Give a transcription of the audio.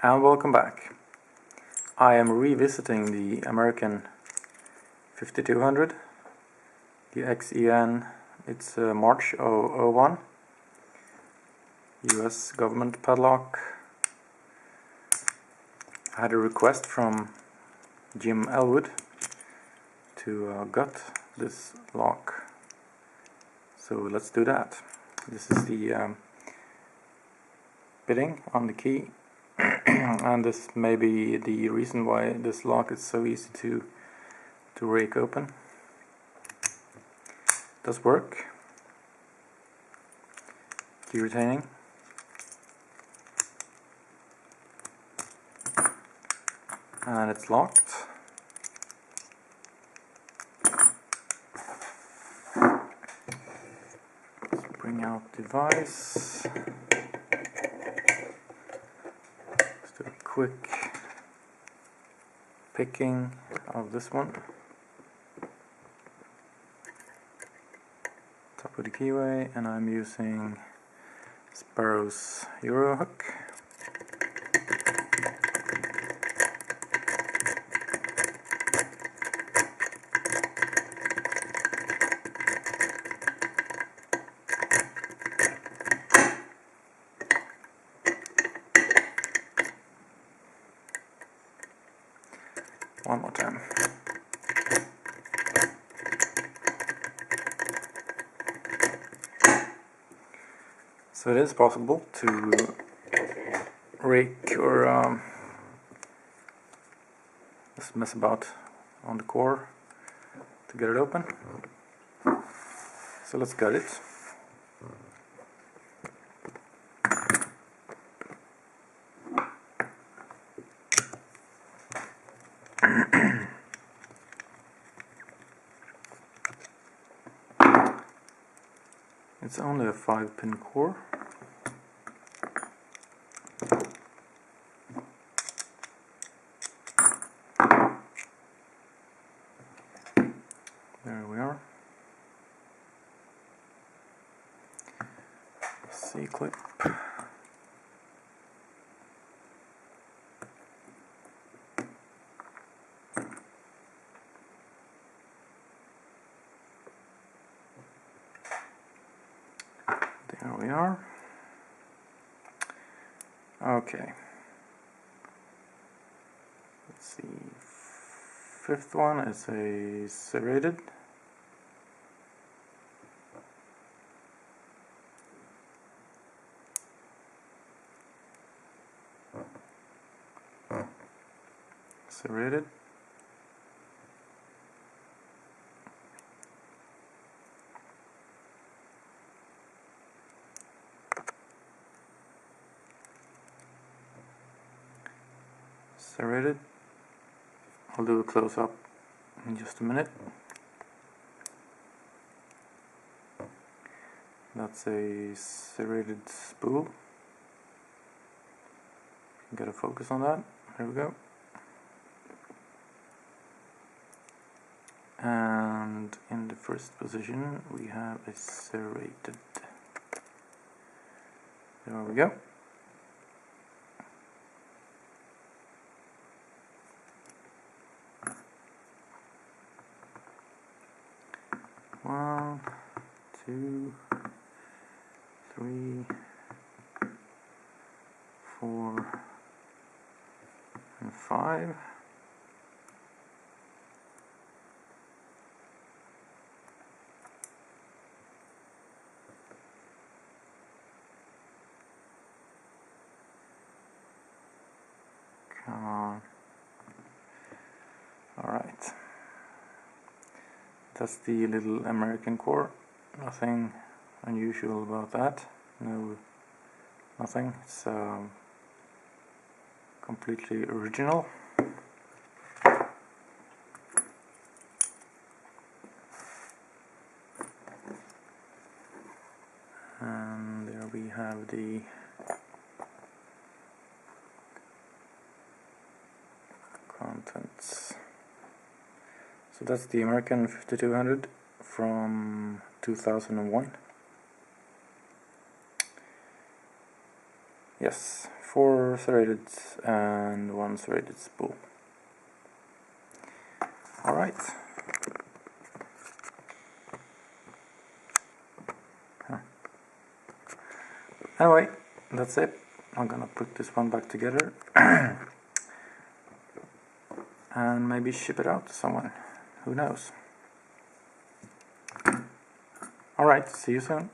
And welcome back. I am revisiting the American 5200, the XEN. It's March 001, US government padlock. I had a request from Jim Elwood to gut this lock, so let's do that. This is the bitting on the key. And this may be the reason why this lock is so easy to rake open. It does work. Key retaining. And it's locked. Let's bring out the device. Just do a quick picking of this one. Top of the keyway, and I'm using Sparrow's Euro hook. One more time. So it is possible to rake or just mess about on the core to get it open. So let's gut it. It's only a 5-pin core. There we are. C-clip. There we are. Okay. Let's see. Fifth one is a serrated. Serrated. Serrated. I'll do a close-up in just a minute. That's a serrated spool. Get a focus on that. There we go. And in the first position we have a serrated. There we go. One, two, three, four, and 5. Come on. Alright. That's the little American core. Nothing unusual about that. No, nothing. It's completely original. And there we have the contents. So that's the American 5200 from 2001. Yes, 4 serrated and 1 serrated spool. Alright. Anyway, that's it. I'm gonna put this one back together and maybe ship it out to someone. Who knows? Alright, see you soon.